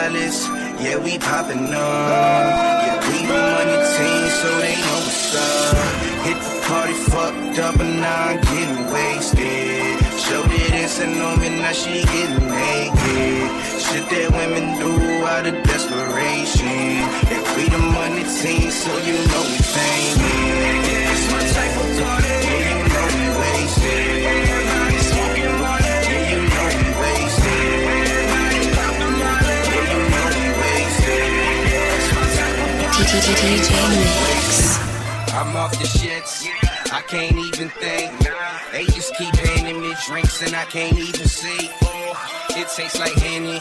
stylist. Yeah, we poppin' on. Yeah, we the money team, so they know what's up. Hit the party fucked up and now I'm getting wasted. Showed it instant on me, now she getting naked. Shit that women do out of desperation. Yeah, we the money team, so you know we famous. It's my type of party. Yeah, you know we wasted. Everybody smoking money. Yeah, you know we wasted. Everybody poppin' money. Yeah, you know we wasted. It's my type of party. DJ Mix. I'm off the shits, I can't even think. They just keep handing me drinks and I can't even see. It tastes like Henny,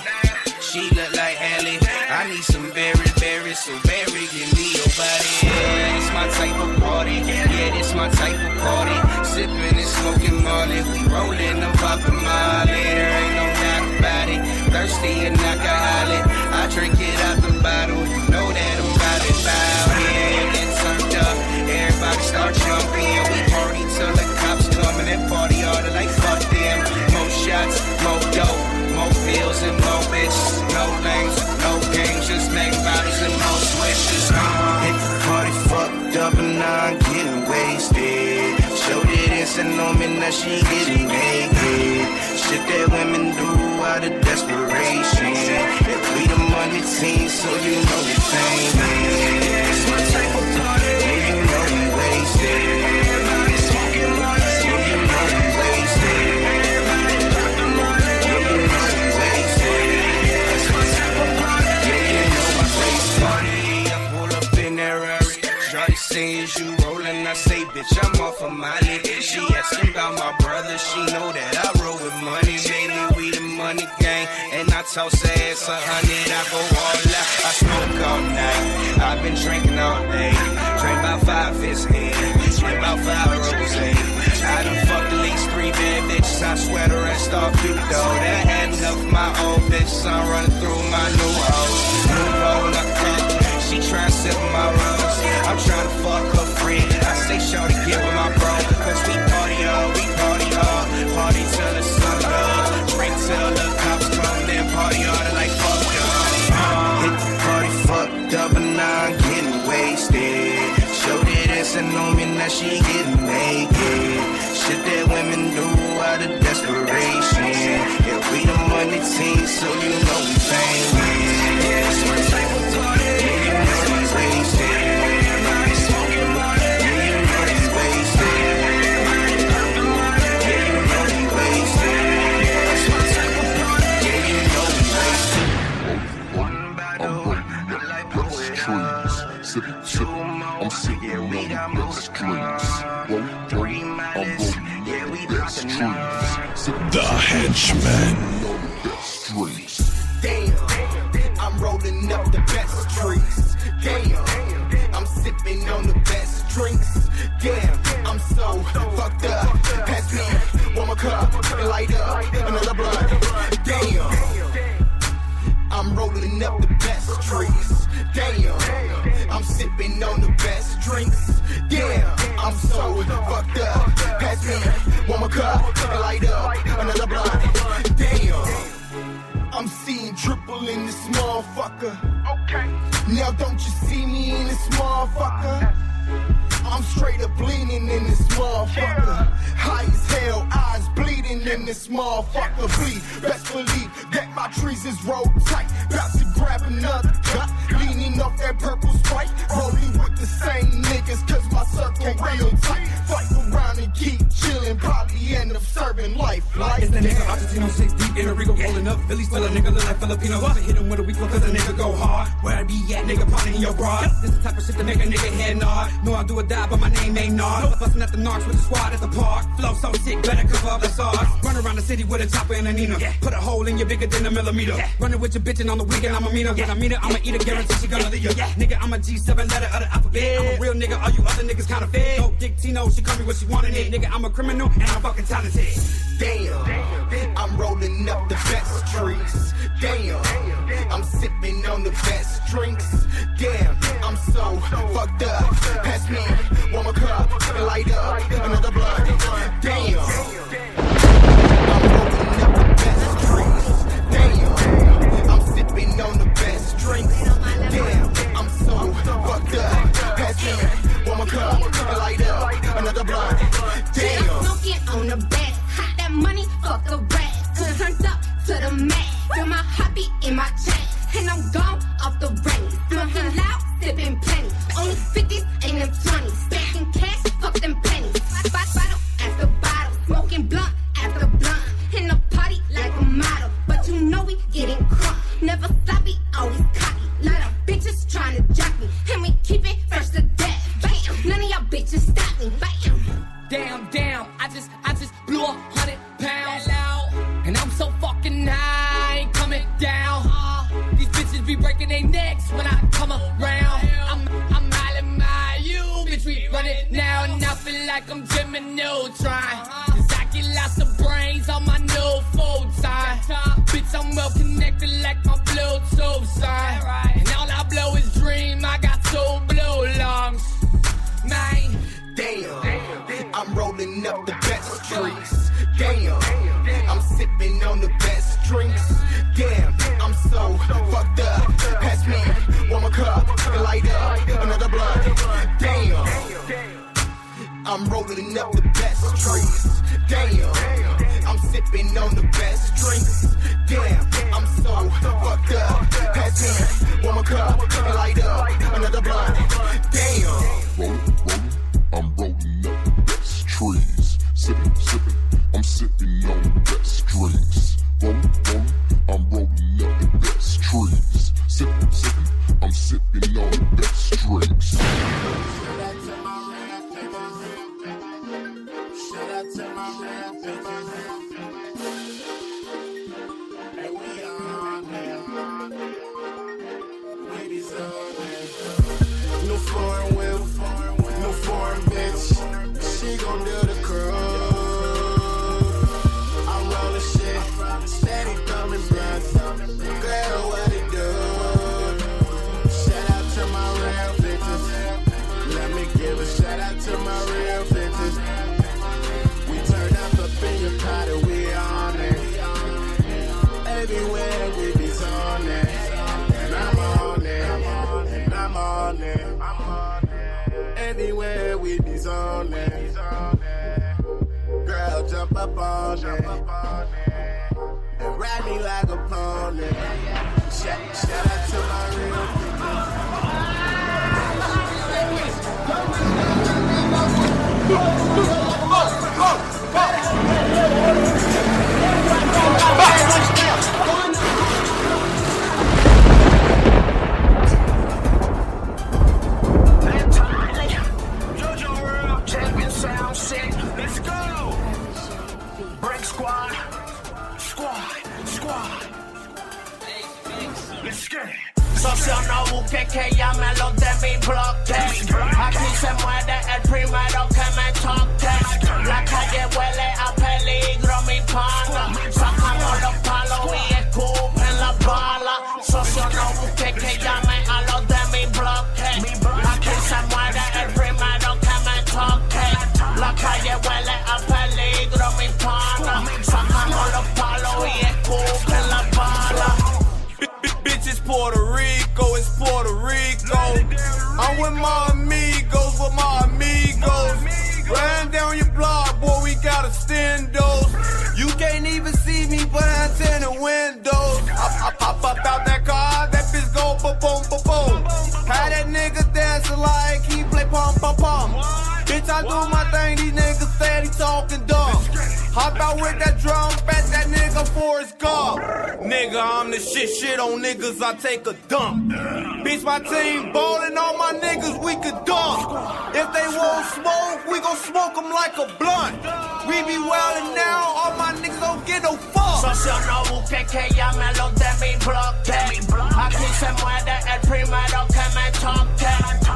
she look like Ellie. I need some berries, so berry, give me your body. Yeah, it's my type of party, yeah, it's my type of party. Sipping and smoking Molly, we rolling and popping Molly. There ain't no doubt about it, thirsty and alcoholic. I drink it out the bottle, you know that I'm about it foul. Yeah, get turned up, everybody start jumping. We party till the cops come and that party harder like fuck them. More shots, more dope, more pills and more bitches. No lanes, no games, just make bodies and more switches. Hit the party fucked up and now I'm getting wasted. Showed it instant on me, now she getting naked. Shit that women do out of desperation. Yeah, we the money team, so you know we famous. It's my type of party. Yeah, you know we wasted. Everybody smoking money. Yeah, you know we wasted. Everybody poppin' money. Yeah, you know we wasted. It's my type of party. Yeah, you know my face party. I pull up in that Rari. Shawty say, is you rollin'? I say, bitch, I'm off of Molly. She asking about my brother. She know that I roll with money. Baby, we the money gang. And I toss her ass 100. I go all out. I smoke all night. I've been drinking all day. Drink about 5 fizz in. Drink about 5 rosé. I done fucked at least 3 bad bitches. I swear the rest off you though. That had enough of my old bitches. I'm running through my new hoes. New roll up cup. She tryna sip my rose. I'm tryna fuck her friend. I say shorty get with my bro. Cause we party hard. Party till the sun up. Drink till the cops come. Then party harder like fuck up. Hit the party fucked up and now I'm getting wasted. Showed it instant on me, now she getting naked. Shit that women do out of desperation. Yeah, we the money team, so you know we famous. Yeah, it's my type of party. Yeah, you know we wasted. Everybody smoking money. Yeah, you know we wasted. Everybody poppin' money. Yeah, you know we wasted. It's my type of party. Yeah, you know we wasted. One bottle, the light power trees. I'm sitting on the best trees. 3 models, yeah, we poppin' on. The Henchman. Damn, I'm rolling up the best trees. Damn, I'm sipping on the best drinks. Damn, I'm so fucked up. Pass me one more cup and light up another blunt. Damn, I'm rolling up the best trees. Damn, I'm sipping on the best drinks. Damn, I'm so fucked up. Pass me one more cup and light up another blunt. Damn, I'm seeing triple in this motherfucker. Okay. Now don't you see me in this motherfucker? I'm straight up bleeding in this motherfucker. High as hell, eyes bleeding in this motherfucker. Bleed, best believe that my trees is rolled tight. About to grab another cut, leaning off that purple Sprite. Rolling with the same niggas, cause my circle real tight. Fight around and keep chillin', probably end up serving life. It's the nigga Argentino 6 deep in a Rico rolling up. Philly still a nigga look like Filipino. I hit him with a weak one cause a nigga go hard. Where I be at, nigga, party in your bra. This the type of shit to make a nigga head nod. Know I do or die, but my name ain't Nard. Bustin' at the narcs with the squad at the park. Flow so sick, better cover up the sauce. Run around the city with a chopper and a Nina. Put a hole in you bigger than a millimeter. Running with your bitch and on the weekend I'ma meet her. When I meet her, I'ma eat her, guarantee she gonna leave you. Nigga, I'm a G7 letter of the alphabet. I'm a real nigga, all you other niggas counterfeit. No dick Tino, she call me what she wanted it. Nigga, I'm a criminal and I'm fucking talented. Damn, I'm rolling up the best trees. Damn, I'm sipping on the best drinks. Damn, I'm so fucked up. Pass me one more cup and light up another blunt. Damn, I'm rolling up the best trees. Damn, I'm sipping on the to the max. Feel my heartbeat in my chain, and I'm gone off the rain. Smoking loud, sipping plenty. Only 50s and them 20s. Stacking cash, fuck them pennies. Bottle after bottle, smoking blunt after blunt. In the party like a model, but you know we getting crunk. Never sloppy, always cocky. Lot of bitches trying to jock me, and we keep it fresh to death. Bam, none of y'all bitches stop me. Bam. Damn, I just blew 100 pounds. And I'm so fucking high, ain't coming down. These bitches be breaking their necks when I come around. I'm Miley my you, bitch, we run it now. And I feel like I'm Jimmy Neutron. Cause I get lots of brains on my new phone sign. Bitch, I'm well connected like my Bluetooth sign. And all I blow is dream, I got 2 blue lungs. Man. Damn, I'm rolling up the best drinks. Damn, I'm sipping on the best drinks. Damn, I'm so fucked up. Pass me one more cup and light up another blunt. Damn, I'm rolling up the best drinks. Damn, I'm sipping on the best drinks. Damn, I'm so fucked up. Pass me one more cup and light up another blunt. Damn. I'm rolling up the best trees. Sipping, I'm sipping on the best drinks. Rolling, I'm rolling up the best trees. Sipping, I'm sipping on the best drinks. Shout out to my real bitches. Hey, we on there. Ladies on there. No foreign whip. No foreign bitch, she gon' do the curl. I'm rollin' shit, steady thumbing blunts. Girl, what it do? Shout out to my real bitches. Let me give a shout out to my real bitches. We turned up in your party, we on it. Everywhere we be on it. And I'm on it, and I'm on it. Anywhere we be zoning. Girl, jump up on it and ride me like a pony. Shout out to my real Let's go! Break squad. Let's get it. Socio, no busque que llame los de mi bloque. Aquí se muere el primero que me toque. La calle huele a peligro, mi pana. Sacamos los palos y escupen la bala. Socio, no busque que llame a los de mi bloque. Aquí se muere el primero que me toque. La calle huele a peligro, mi pana. Sacamos los palos y escupen la bala. Bitch, it's Puerto Rico, it's Puerto Rico. I'm with my amigos, Riding down your block, boy, we got extendos. You can't even see me, but I'm in the windows. I pop up out that car, that bitch go boom, boom, boom. Had that nigga dancing like he play pom, pom, pom. Bitch, I do my thing, these niggas said he talking dumb. Hop out with that drum, bet that nigga Forrest Gump. Nigga, I'm the shit on niggas, I take a dump. Bitch, my team ballin', all my niggas, we could dump. If they won't smoke, we gon' smoke them like a blunt. We be wildin' now, all my niggas don't get no fuck. Socio, no busque que llame a los de mi bloque. Aquí se muere el primero que me toque.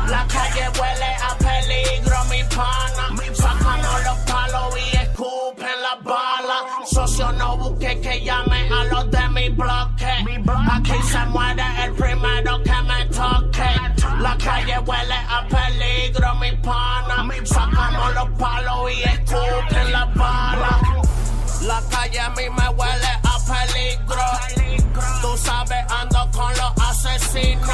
La calle huele a peligro, mi pana. Sacamos los palos y escupen la bala. Socio, no busque que llame a los de mi bloque. Aquí se muere el primero que me toque. La calle huele a peligro, mi pana. Sacamos los palos y escupen la bala. La calle a mí me huele a peligro. Tú sabes, ando con los asesinos.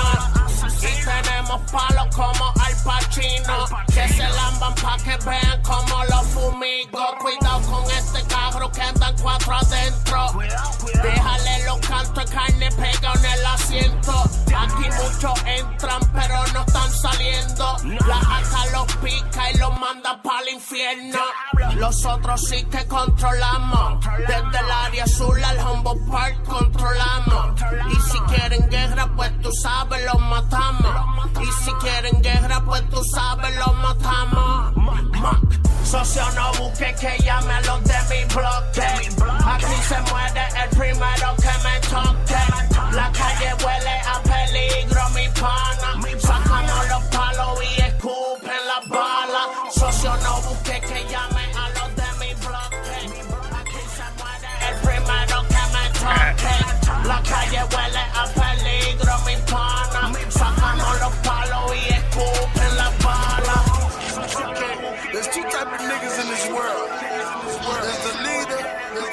Y tenemos palos como Al Pacino. Que se lamban pa' que vean como los fumigo. Cuidado con este carro que andan 4 adentro. Deja los pica y los manda pa'l infierno. Los otros sí que controlamos. Desde el área azul al Humboldt Park controlamos. Y si quieren guerra, pues tú sabes, los matamos. Y si quieren guerra, pues tú sabes, los matamos. Socio, no busque que llame a los de mi bloque. Aquí se muere el primero que me toque. La calle huele a peligro, mi pana. Sacamos los palos y escupen las balas. Socio, no busque que llame a los de mi bloque. Aquí se muere el primero que me toque. La calle huele a peligro, mi pana. Sacamos los palos y escupen las balas. There's two type of niggas in this world. There's the leader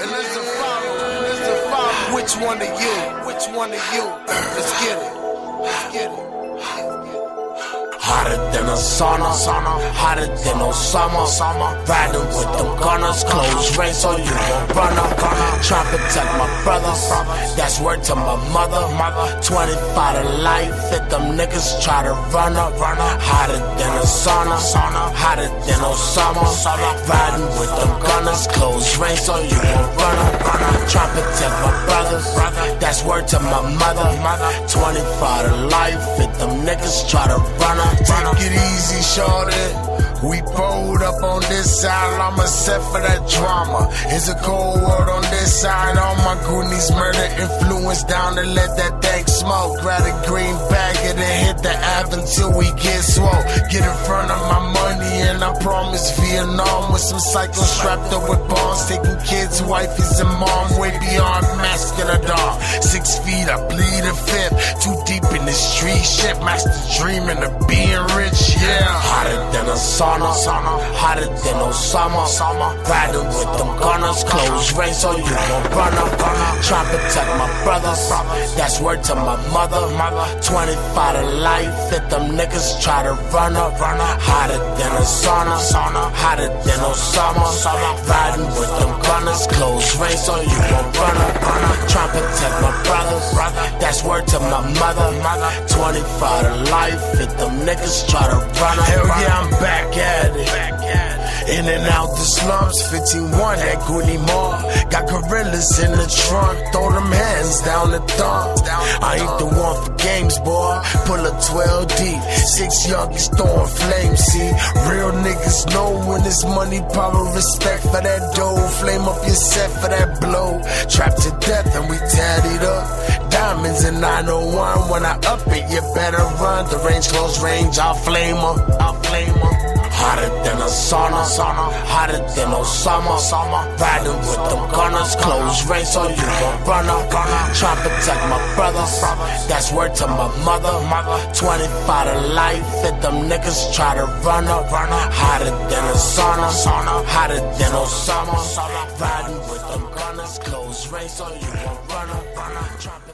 and there's the follower. Which one are you? Which one are you? Let's get it. Let's get it. Hotter than a sauna, hotter than Osama. Riding with them gunners, close range so you won't run up. Try to protect my brothers, that's word to my mother. 25 to life, if them niggas try to run up. Hotter than a sauna, hotter than Osama. Riding with them gunners, close range so you won't run up. Try to protect my brothers, that's word to my mother. 25 to life, if them niggas try to run up. Take it easy, shorty. We pulled up on this side, I'm set for that drama. It's a cold world on this side. All my goonies murder influence down to let that thing smoke. Grab a green bag and then hit the Ave until we get swole. Get in front of my money and I promise Vietnam with some psychos strapped up with bombs, taking kids, wifeys and mom way beyond masculine dog. 6 feet, I bleed a fifth. Too deep in the street shit, master dreaming of being rich, yeah. Hotter than a sauna, hotter than Osama. Riding with them gunners, close range so you won't run up. Try to protect my brothers, that's word to my mother. 25 to life, if them niggas try to run up. Hotter than a sauna, hotter than Osama. Riding with them gunners, close range so you won't run up. Try to protect my brothers, that's word to my mother. 25 to life, if them niggas try to run up. Hell yeah, I'm back at it. In and out the slums, 15-1 at Goonie Mall. Got gorillas in the trunk, throw them hands down the thumb. I ain't the one for games, boy. Pull a 12 deep, 6 youngest throwing flames. See, real niggas know when it's money, power, respect for that dough. Flame up your set for that blow. Trapped to death and we tatted up. Diamonds in 901. When I up it, you better run. The range, close range, I'll flame her. Hotter than a sauna, hotter than Osama. Riding with them gunners, close range so you won't run up. Try to protect my brothers, that's word to my mother. 25 to life, if them niggas try to run up. Hotter than a sauna, hotter than Osama. Riding with them gunners, close range so you won't run up.